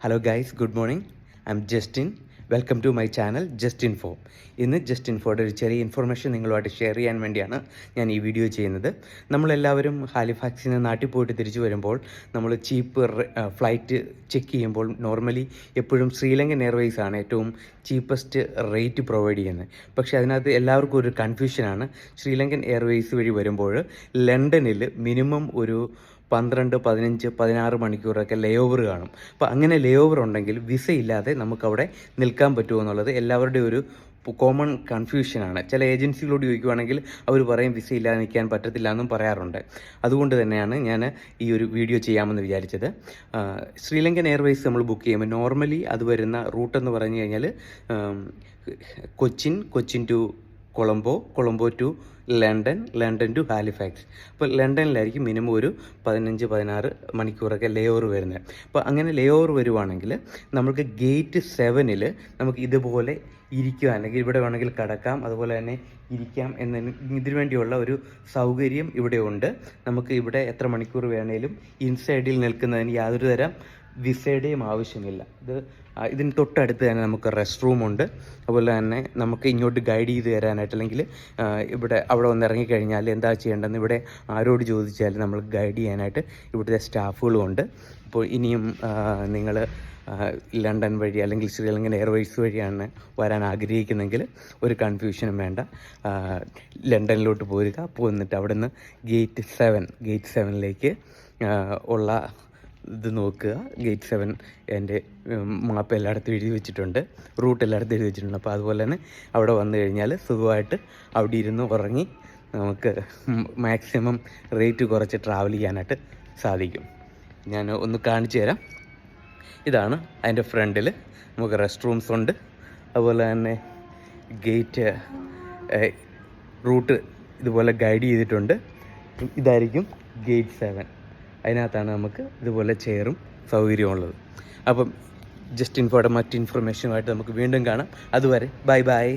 Hello guys, good morning. I am Justin. Welcome to my channel just info. ഇന്ന് just ഇൻഫോയുടെ ഒരു ചെറിയ information നിങ്ങളുമായിട്ട് ഷെയർ ചെയ്യാൻ വേണ്ടിയാണ് ഞാൻ ഈ വീഡിയോ ചെയ്യുന്നത്. നമ്മളെല്ലാവരും ഹാലിഫാക്സിൽ നിന്ന് നാട്ടിൽ പോയിട്ട് തിരിച്ചു വരുമ്പോൾ നമ്മൾ ചീപ്പ് ഫ്ലൈറ്റ് ചെക്ക് ചെയ്യുമ്പോൾ നോർമലി എപ്പോഴും ശ്രീലങ്കൻ എയർവേയ്സ് ആണ് ഏറ്റവും ചീപ്പസ്റ്റ് റേറ്റ് പ്രൊവൈഡ് ചെയ്യുന്നത്. പക്ഷേ അതിനകത്ത് എല്ലാവർക്കും ഒരു കൺഫ്യൂഷനാണ്. ശ്രീലങ്കൻ എയർവേയ്സ് വഴി വരുമ്പോൾ ലണ്ടനിൽ മിനിമം ഒരു 12, 15, 16 മണിക്കൂറൊക്കെ ലേ ഓവർ കാണും. അപ്പോൾ അങ്ങനെ ലേ ഓവർ ഉണ്ടെങ്കിൽ വിസ ഇല്ലാതെ നമുക്കവിടെ നിൽക്കാൻ പറ്റുമോ എന്നുള്ളത് എല്ലാവരുടെയും ഒരു കോമൺ കൺഫ്യൂഷനാണ്. ചില ഏജൻസികളോട് ചോദിക്കുവാണെങ്കിൽ അവർ പറയും വിസ ഇല്ലാതെ നിൽക്കാൻ പറ്റത്തില്ല എന്നും പറയാറുണ്ട്. അതുകൊണ്ട് തന്നെയാണ് ഞാൻ ഈ ഒരു വീഡിയോ ചെയ്യാമെന്ന് വിചാരിച്ചത്. ശ്രീലങ്കൻ എയർവേയ്സ് നമ്മൾ ബുക്ക് ചെയ്യുമ്പോൾ നോർമലി അത് വരുന്ന റൂട്ടെന്ന് പറഞ്ഞു കഴിഞ്ഞാൽ Cochin to Colombo to London to Halifax. അപ്പോൾ ലണ്ടനിലായിരിക്കും മിനിമം ഒരു 15, 16 മണിക്കൂറൊക്കെ ലേ ഓവർ വരുന്നത്. അപ്പോൾ അങ്ങനെ ലേ ഓവർ വരുവാണെങ്കിൽ നമുക്ക് ഗേറ്റ് 7 നമുക്ക് ഇതുപോലെ ഇരിക്കുക, അല്ലെങ്കിൽ ഇവിടെ വേണമെങ്കിൽ കിടക്കാം, അതുപോലെ തന്നെ ഇരിക്കാം ഇതിനു വേണ്ടിയുള്ള ഒരു സൗകര്യം ഇവിടെ ഉണ്ട്. നമുക്ക് ഇവിടെ എത്ര മണിക്കൂർ വേണേലും ഇൻസൈഡിൽ നിൽക്കുന്നതിന് യാതൊരു തരം വിസയുടെയും ആവശ്യമില്ല. ഇതിന് തൊട്ടടുത്ത് തന്നെ നമുക്ക് റെസ്റ്റ് റൂമുണ്ട്. അതുപോലെ തന്നെ നമുക്ക് ഇങ്ങോട്ട് ഗൈഡ് ചെയ്ത് തരാനായിട്ട്, അല്ലെങ്കിൽ അവിടെ വന്ന് ഇറങ്ങിക്കഴിഞ്ഞാൽ എന്താ ചെയ്യേണ്ടതെന്ന് ഇവിടെ ആരോട് ചോദിച്ചാലും നമ്മൾ ഗൈഡ് ചെയ്യാനായിട്ട് ഇവിടുത്തെ സ്റ്റാഫുകളും ഉണ്ട്. അപ്പോൾ ഇനിയും നിങ്ങൾ ലണ്ടൻ വഴി അല്ലെങ്കിൽ ശ്രീലങ്കൻ എയർവേയ്സ് വഴിയാണ് വരാൻ ആഗ്രഹിക്കുന്നെങ്കിൽ ഒരു കൺഫ്യൂഷനും വേണ്ട. ലണ്ടനിലോട്ട് പോന്നിട്ട് അവിടെ നിന്ന് ഗേറ്റ് 7 ഉള്ള ഇത് നോക്കുക. ഗേറ്റ് 7 എൻ്റെ മാപ്പ് എല്ലായിടത്തും എഴുതി വെച്ചിട്ടുണ്ട്, റൂട്ട് എല്ലായിടത്തും എഴുതി വെച്ചിട്ടുണ്ട്. അപ്പോൾ അതുപോലെ തന്നെ അവിടെ വന്നു കഴിഞ്ഞാൽ സുഖമായിട്ട് അവിടെ ഇരുന്ന് ഉറങ്ങി നമുക്ക് മാക്സിമം റേറ്റ് കുറച്ച് ട്രാവൽ ചെയ്യാനായിട്ട് സാധിക്കും. ഞാൻ ഒന്ന് കാണിച്ചു തരാം. ഇതാണ് അതിൻ്റെ ഫ്രണ്ടിൽ നമുക്ക് റെസ്റ്റ് റൂംസ് ഉണ്ട്. അതുപോലെ തന്നെ ഗേറ്റ് റൂട്ട് ഇതുപോലെ ഗൈഡ് ചെയ്തിട്ടുണ്ട്. ഇതായിരിക്കും ഗേറ്റ് 7. അതിനകത്താണ് നമുക്ക് ഇതുപോലെ ചെയറും സൗകര്യമുള്ളത്. അപ്പം ജസ്റ്റ് ഇൻഫോയുടെ മറ്റ് ഇൻഫർമേഷനുമായിട്ട് നമുക്ക് വീണ്ടും കാണാം. അതുവരെ ബൈ.